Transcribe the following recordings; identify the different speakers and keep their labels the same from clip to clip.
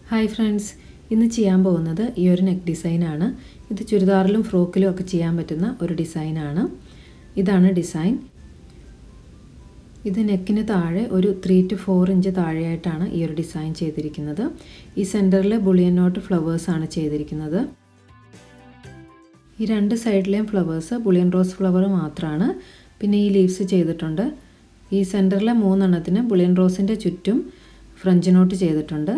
Speaker 1: Hi friends, ഇന്ന് ചെയ്യാൻ പോകുന്നത് ഈ ഒരു നെക്ക് ഡിസൈനാണ്. ഇത് ചുരിദാറിലും ഫ്രോക്കിലും ഒക്കെ ചെയ്യാൻ പറ്റുന്ന ഒരു ഡിസൈനാണ്. ഇതാണ് ഡിസൈൻ. ഇത് നെക്കിന് താഴെ ഒരു 3 to 4 ഇഞ്ച് താഴെയായിട്ടാണ് ഈ ഒരു ഡിസൈൻ ചെയ്തിരിക്കുന്നത്. ഈ സെൻറ്ററിൽ ബുളിയൻ നോട്ട് ഫ്ലവേഴ്സാണ് ചെയ്തിരിക്കുന്നത്. ഈ രണ്ട് സൈഡിലെയും ഫ്ലവേഴ്സ് ബുളിയൻ റോസ് ഫ്ലവർ മാത്രമാണ്. പിന്നെ ഈ ലീവ്സ് ചെയ്തിട്ടുണ്ട്. ഈ സെൻറ്ററിലെ 3 എണ്ണത്തിന് ബുളിയൻ റോസിൻ്റെ ചുറ്റും ഫ്രഞ്ച് നോട്ട് ചെയ്തിട്ടുണ്ട്.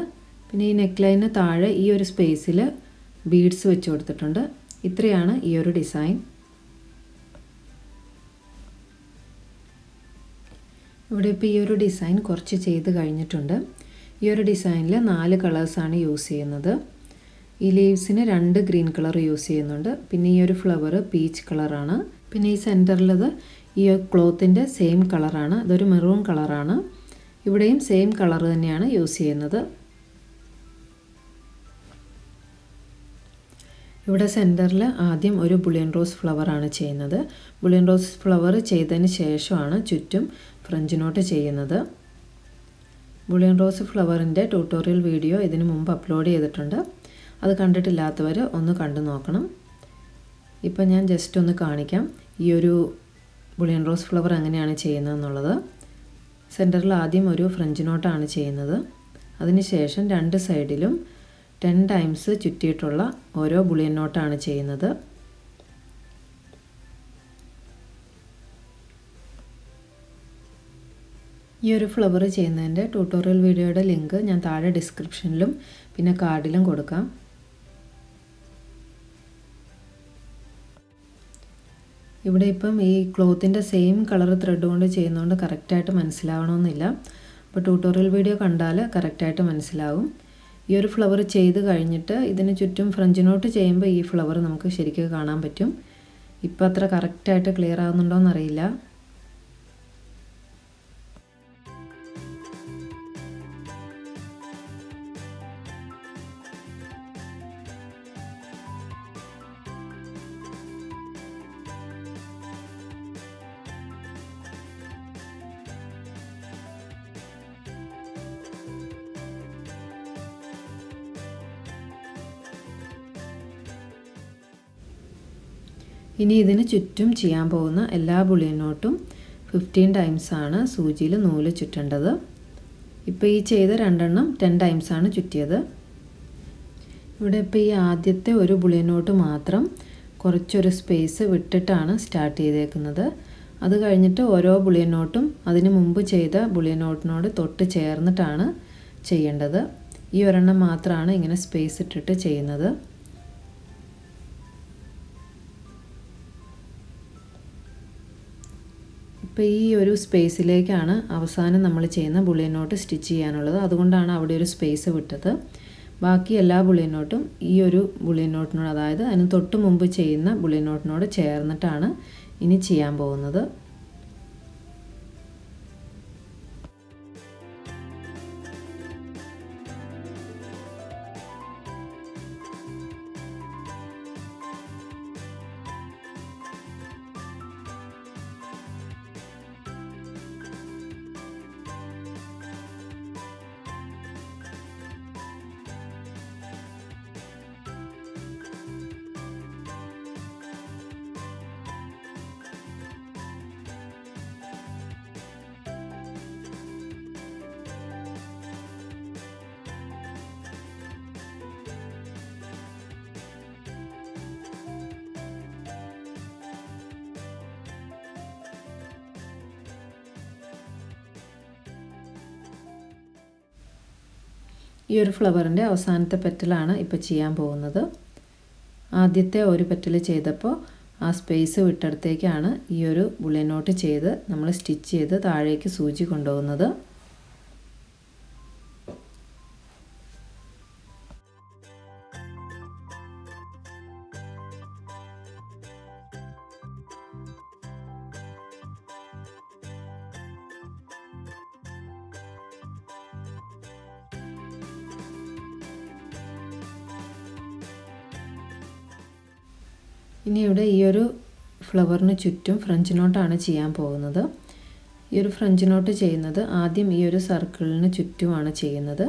Speaker 1: പിന്നെ ഈ നെക്ക് ലൈനിന് താഴെ ഈ ഒരു സ്പേസിൽ ബീഡ്സ് വെച്ച് കൊടുത്തിട്ടുണ്ട്. ഇത്രയാണ് ഈ ഒരു ഡിസൈൻ. ഇവിടെ ഇപ്പോൾ ഈ ഒരു ഡിസൈൻ കുറച്ച് ചെയ്ത് കഴിഞ്ഞിട്ടുണ്ട്. ഈ ഒരു ഡിസൈനിൽ 4 കളേഴ്സാണ് യൂസ് ചെയ്യുന്നത്. ഈ ലീവ്സിന് 2 ഗ്രീൻ കളർ യൂസ് ചെയ്യുന്നുണ്ട്. പിന്നെ ഈ ഒരു ഫ്ലവർ പീച്ച് കളറാണ്. പിന്നെ ഈ സെൻറ്ററിലത് ഈ ക്ലോത്തിൻ്റെ സെയിം കളറാണ്. അതൊരു മെറൂൺ കളറാണ്. ഇവിടെയും സെയിം കളർ തന്നെയാണ് യൂസ് ചെയ്യുന്നത്. ഇവിടെ സെൻറ്ററിൽ ആദ്യം ഒരു ബുളിയൻ റോസ് ഫ്ലവറാണ് ചെയ്യുന്നത്. ബുളിയൻ റോസ് ഫ്ലവർ ചെയ്തതിന് ശേഷമാണ് ചുറ്റും ഫ്രഞ്ച് നോട്ട് ചെയ്യുന്നത്. ബുളിയൻ റോസ് ഫ്ലവറിൻ്റെ ട്യൂട്ടോറിയൽ വീഡിയോ ഇതിനു മുമ്പ് അപ്ലോഡ് ചെയ്തിട്ടുണ്ട്. അത് കണ്ടിട്ടില്ലാത്തവർ ഒന്ന് കണ്ടു നോക്കണം. ഇപ്പം ഞാൻ ജസ്റ്റ് ഒന്ന് കാണിക്കാം ഈ ഒരു ബുളിയൻ റോസ് ഫ്ലവർ എങ്ങനെയാണ് ചെയ്യുന്നതെന്നുള്ളത്. സെൻറ്ററിൽ ആദ്യം ഒരു ഫ്രഞ്ച് നോട്ടാണ് ചെയ്യുന്നത്. അതിനുശേഷം 2 സൈഡിലും 10 ടൈംസ് ചുറ്റിയിട്ടുള്ള ഓരോ ബുളിയൻ നോട്ടാണ് ചെയ്യുന്നത്. ഈ ഒരു ഫ്ലവർ ചെയ്യുന്നതിൻ്റെ ട്യൂട്ടോറിയൽ വീഡിയോയുടെ ലിങ്ക് ഞാൻ താഴെ ഡിസ്ക്രിപ്ഷനിലും പിന്നെ കാർഡിലും കൊടുക്കാം. ഇവിടെ ഇപ്പം ഈ ക്ലോത്തിൻ്റെ സെയിം കളർ ത്രെഡ് കൊണ്ട് ചെയ്യുന്നതുകൊണ്ട് കറക്റ്റായിട്ട് മനസ്സിലാവണമെന്നില്ല. അപ്പോൾ ട്യൂട്ടോറിയൽ വീഡിയോ കണ്ടാൽ കറക്റ്റായിട്ട് മനസ്സിലാവും. ഈ ഒരു ഫ്ലവർ ചെയ്ത് കഴിഞ്ഞിട്ട് ഇതിന് ചുറ്റും ഫ്രഞ്ച് നോട്ട് ചെയ്യുമ്പോൾ ഈ ഫ്ലവർ നമുക്ക് ശരിക്കും കാണാൻ പറ്റും. ഇപ്പോൾ അത്ര കറക്റ്റായിട്ട് ക്ലിയർ ആവുന്നുണ്ടോയെന്ന് അറിയില്ല. ഇനി ഇതിന് ചുറ്റും ചെയ്യാൻ പോകുന്ന എല്ലാ ബുളിയൻ നോട്ടും 15 ടൈംസാണ് സൂചിയിൽ നൂല് ചുറ്റേണ്ടത്. ഇപ്പോൾ ഈ ചെയ്ത 2 എണ്ണം 10 ടൈംസാണ് ചുറ്റിയത്. ഇവിടെ ഇപ്പോൾ ഈ ആദ്യത്തെ ഒരു ബുളിയൻ നോട്ട് മാത്രം കുറച്ചൊരു സ്പേസ് വിട്ടിട്ടാണ് സ്റ്റാർട്ട് ചെയ്തേക്കുന്നത്. അത് കഴിഞ്ഞിട്ട് ഓരോ ബുളിയൻ നോട്ടും അതിന് മുമ്പ് ചെയ്ത ബുളിയൻ നോട്ടിനോട് തൊട്ട് ചേർന്നിട്ടാണ് ചെയ്യേണ്ടത്. ഈ ഒരെണ്ണം മാത്രമാണ് ഇങ്ങനെ സ്പേസ് ഇട്ടിട്ട് ചെയ്യുന്നത്. ഇപ്പോൾ ഈ ഒരു സ്പേസിലേക്കാണ് അവസാനം നമ്മൾ ചെയ്യുന്ന ബുളിയൻ നോട്ട് സ്റ്റിച്ച് ചെയ്യാനുള്ളത്. അതുകൊണ്ടാണ് അവിടെ ഒരു സ്പേസ് വിട്ടത്. ബാക്കി എല്ലാ ബുളിയൻ നോട്ടും ഈ ഒരു ബുളിയൻ നോട്ടിനോട്, അതായത് അതിന് തൊട്ട് മുമ്പ് ചെയ്യുന്ന ബുളിയൻ നോട്ടിനോട് ചേർന്നിട്ടാണ് ഇനി ചെയ്യാൻ പോകുന്നത്. ഈ ഒരു ഫ്ലവറിൻ്റെ അവസാനത്തെ പെറ്റലാണ് ഇപ്പോൾ ചെയ്യാൻ പോകുന്നത്. ആദ്യത്തെ ഒരു പെറ്റൽ ചെയ്തപ്പോൾ ആ സ്പേസ് വിട്ടടുത്തേക്കാണ് ഈ ഒരു ബുളിയൻ നോട്ട് ചെയ്ത് നമ്മൾ സ്റ്റിച്ച് ചെയ്ത് താഴേക്ക് സൂചി കൊണ്ടുപോകുന്നത്. ഇനി ഇവിടെ ഈ ഒരു ഫ്ലവറിന് ചുറ്റും ഫ്രഞ്ച് നോട്ടാണ് ചെയ്യാൻ പോകുന്നത്. ഈ ഒരു ഫ്രഞ്ച് നോട്ട് ചെയ്യുന്നത് ആദ്യം ഈ ഒരു സർക്കിളിന് ചുറ്റുമാണ് ചെയ്യുന്നത്.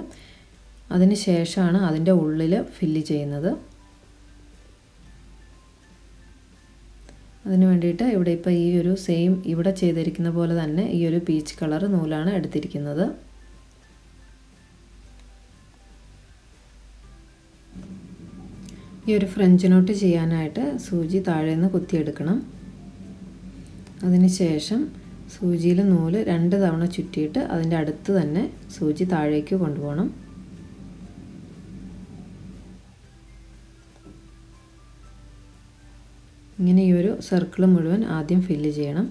Speaker 1: അതിന് ശേഷമാണ് അതിൻ്റെ ഉള്ളിൽ ഫില്ല് ചെയ്യുന്നത്. അതിന് വേണ്ടിയിട്ട് ഇവിടെ ഇപ്പോൾ ഈ ഒരു സെയിം ഇവിടെ ചെയ്തിരിക്കുന്ന പോലെ തന്നെ ഈ ഒരു പീച്ച് കളർ നൂലാണ് എടുത്തിരിക്കുന്നത്. ഈ ഒരു ഫ്രഞ്ച് നോട്ട് ചെയ്യാനായിട്ട് സൂചി താഴെ നിന്ന് കുത്തിയെടുക്കണം. അതിന് ശേഷം സൂചിയിൽ നൂല് 2 തവണ ചുറ്റിയിട്ട് അതിൻ്റെ അടുത്ത് തന്നെ സൂചി താഴേക്ക് കൊണ്ടുപോകണം. ഇങ്ങനെ ഈ ഒരു സർക്കിൾ മുഴുവൻ ആദ്യം ഫില്ല് ചെയ്യണം.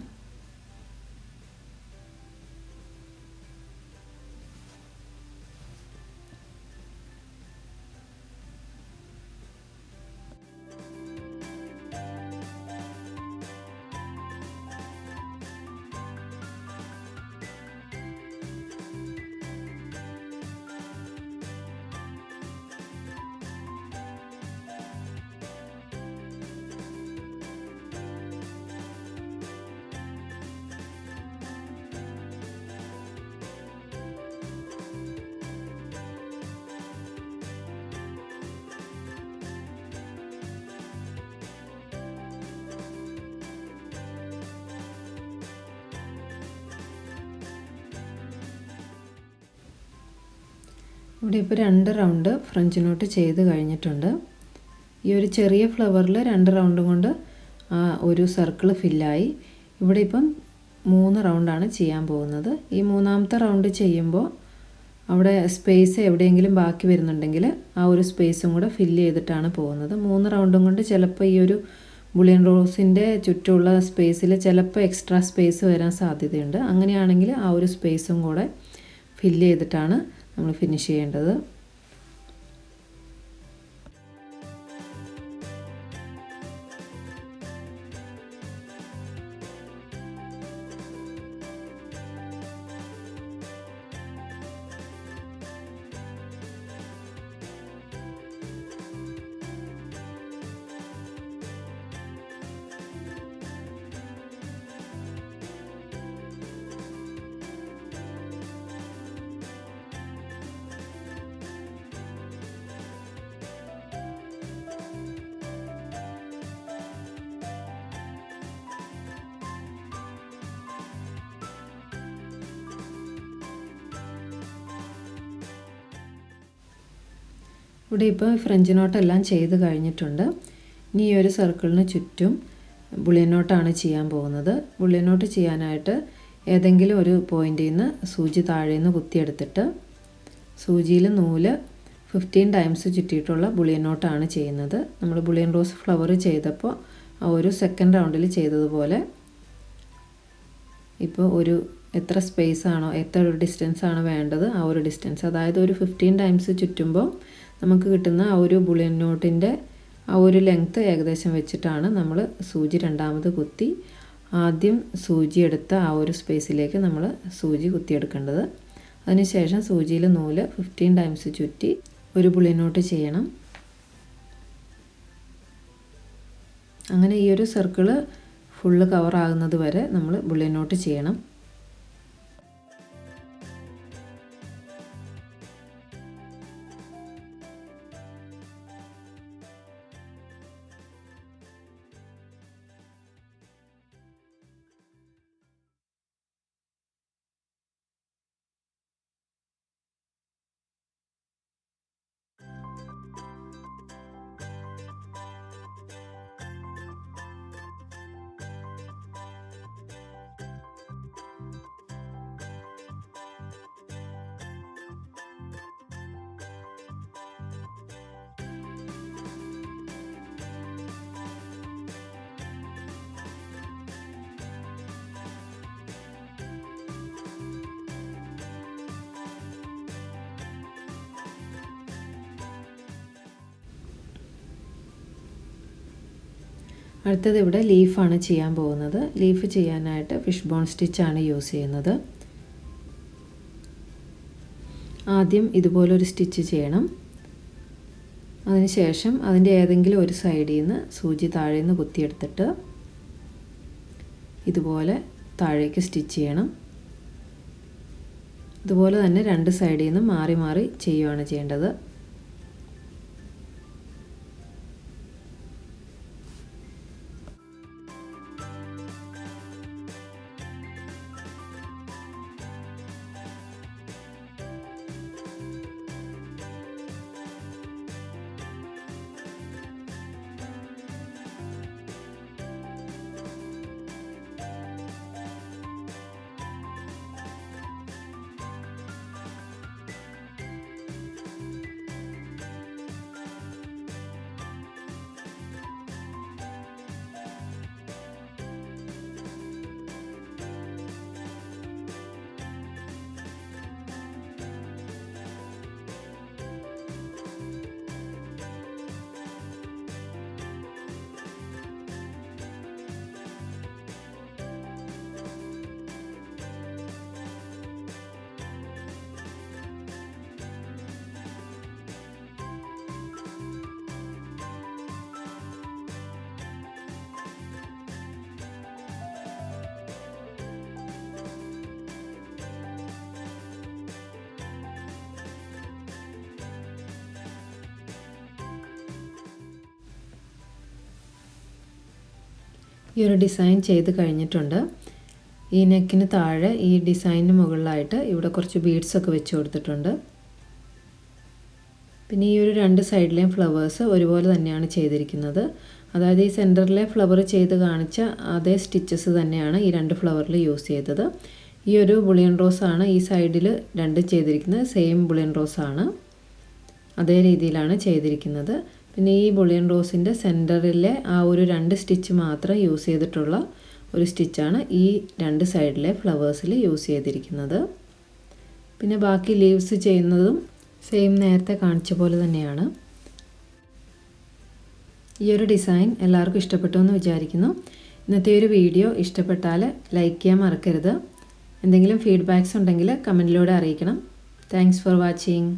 Speaker 1: ഇവിടെ ഇപ്പോൾ 2 റൗണ്ട് ഫ്രഞ്ച് നോട്ട് ചെയ്ത് കഴിഞ്ഞിട്ടുണ്ട്. ഈ ഒരു ചെറിയ ഫ്ലവറിൽ 2 റൗണ്ടും കൊണ്ട് ഒരു സർക്കിൾ ഫില്ലായി. ഇവിടെ ഇപ്പം 3 റൗണ്ടാണ് ചെയ്യാൻ പോകുന്നത്. ഈ 3ാമത്തെ റൗണ്ട് ചെയ്യുമ്പോൾ അവിടെ സ്പേസ് എവിടെയെങ്കിലും ബാക്കി വരുന്നുണ്ടെങ്കിൽ ആ ഒരു സ്പേസും കൂടെ ഫില്ല് ചെയ്തിട്ടാണ് പോകുന്നത്. 3 റൗണ്ടും കൊണ്ട് ചിലപ്പോൾ ഈ ഒരു ബുളിയൻ റോസിൻ്റെ ചുറ്റുമുള്ള സ്പേസിൽ ചിലപ്പോൾ എക്സ്ട്രാ സ്പേസ് വരാൻ സാധ്യതയുണ്ട്. അങ്ങനെയാണെങ്കിൽ ആ ഒരു സ്പേസും കൂടെ ഫില്ല് ചെയ്തിട്ടാണ് നമ്മൾ ഫിനിഷ് ചെയ്യേണ്ടത്. ഇവിടെ ഇപ്പോൾ ഫ്രഞ്ച് നോട്ടെല്ലാം ചെയ്ത് കഴിഞ്ഞിട്ടുണ്ട്. ഇനി ഈ ഒരു സർക്കിളിന് ചുറ്റും ബുള്ളിയൻ നോട്ടാണ് ചെയ്യാൻ പോകുന്നത്. ബുള്ളിയൻ നോട്ട് ചെയ്യാനായിട്ട് ഏതെങ്കിലും ഒരു പോയിന്റിൽ നിന്ന് സൂചി താഴെ നിന്ന് കുത്തിയെടുത്തിട്ട് സൂചിയിൽ നൂല് 15 ടൈംസ് ചുറ്റിയിട്ടുള്ള ബുള്ളിയൻ നോട്ടാണ് ചെയ്യുന്നത്. നമ്മൾ ബുള്ളിയൻ റോസ് ഫ്ലവർ ചെയ്തപ്പോൾ ആ ഒരു സെക്കൻഡ് റൗണ്ടിൽ ചെയ്തതുപോലെ ഇപ്പോൾ ഒരു എത്ര സ്പേസ് ആണോ എത്ര ഒരു ഡിസ്റ്റൻസ് ആണ് വേണ്ടത് ആ ഒരു ഡിസ്റ്റൻസ്, അതായത് ഒരു 15 ടൈംസ് ചുറ്റുമ്പോൾ നമുക്ക് കിട്ടുന്ന ആ ഒരു ബുള്ളിയൻ നോട്ടിൻ്റെ ആ ഒരു ലെങ്ത്ത് ഏകദേശം വെച്ചിട്ടാണ് നമ്മൾ സൂചി രണ്ടാമത് കുത്തി ആദ്യം സൂചി എടുത്ത ആ ഒരു സ്പേസിലേക്ക് നമ്മൾ സൂചി കുത്തിയെടുക്കേണ്ടത്. അതിനുശേഷം സൂചിയിൽ നൂല് 15 ടൈംസ് ചുറ്റി ഒരു ബുള്ളിയൻ നോട്ട് ചെയ്യണം. അങ്ങനെ ഈ ഒരു സർക്കിള് ഫുള്ള് കവർ ആകുന്നത് വരെ നമ്മൾ ബുള്ളിയൻ നോട്ട് ചെയ്യണം. അടുത്തത് ഇവിടെ ലീഫാണ് ചെയ്യാൻ പോകുന്നത്. ലീഫ് ചെയ്യാനായിട്ട് ഫിഷ് ബോൺ സ്റ്റിച്ചാണ് യൂസ് ചെയ്യുന്നത്. ആദ്യം ഇതുപോലൊരു സ്റ്റിച്ച് ചെയ്യണം. അതിനുശേഷം അതിൻ്റെ ഏതെങ്കിലും ഒരു സൈഡിൽ നിന്ന് സൂചി താഴെ നിന്ന് കുത്തിയെടുത്തിട്ട് ഇതുപോലെ താഴേക്ക് സ്റ്റിച്ച് ചെയ്യണം. ഇതുപോലെ തന്നെ രണ്ട് സൈഡിൽ നിന്നും മാറി മാറി ചെയ്യുകയാണ് ചെയ്യേണ്ടത്. ഈ ഒരു ഡിസൈൻ ചെയ്ത് കഴിഞ്ഞിട്ടുണ്ട്. ഈ നെക്കിന് താഴെ ഈ ഡിസൈനിന് മുകളിലായിട്ട് ഇവിടെ കുറച്ച് ബീഡ്സൊക്കെ വെച്ച് കൊടുത്തിട്ടുണ്ട്. പിന്നെ ഈ ഒരു രണ്ട് സൈഡിലെയും ഫ്ലവേഴ്സ് ഒരുപോലെ തന്നെയാണ് ചെയ്തിരിക്കുന്നത്. അതായത് ഈ സെൻറ്ററിലെ ഫ്ലവർ ചെയ്ത് കാണിച്ച അതേ സ്റ്റിച്ചസ് തന്നെയാണ് ഈ രണ്ട് ഫ്ലവറിൽ യൂസ് ചെയ്തത്. ഈ ഒരു ബുളിയൻ റോസാണ് ഈ സൈഡിൽ രണ്ടും ചെയ്തിരിക്കുന്നത്. സെയിം ബുളിയൻ റോസാണ്, അതേ രീതിയിലാണ് ചെയ്തിരിക്കുന്നത്. പിന്നെ ഈ ബുളിയൻ റോസിൻ്റെ സെൻറ്ററിലെ ആ ഒരു രണ്ട് സ്റ്റിച്ച് മാത്രം യൂസ് ചെയ്തിട്ടുള്ള ഒരു സ്റ്റിച്ചാണ് ഈ രണ്ട് സൈഡിലെ ഫ്ലവേഴ്സിൽ യൂസ് ചെയ്തിരിക്കുന്നത്. പിന്നെ ബാക്കി ലീവ്സ് ചെയ്യുന്നതും സെയിം നേരത്തെ കാണിച്ച പോലെ തന്നെയാണ്. ഈ ഒരു ഡിസൈൻ എല്ലാവർക്കും ഇഷ്ടപ്പെട്ടു എന്ന് വിചാരിക്കുന്നു. ഇന്നത്തെ ഒരു വീഡിയോ ഇഷ്ടപ്പെട്ടാൽ ലൈക്ക് ചെയ്യാൻ മറക്കരുത്. എന്തെങ്കിലും ഫീഡ്ബാക്ക്സ് ഉണ്ടെങ്കിൽ കമൻറ്റിലൂടെ അറിയിക്കണം. Thanks for watching.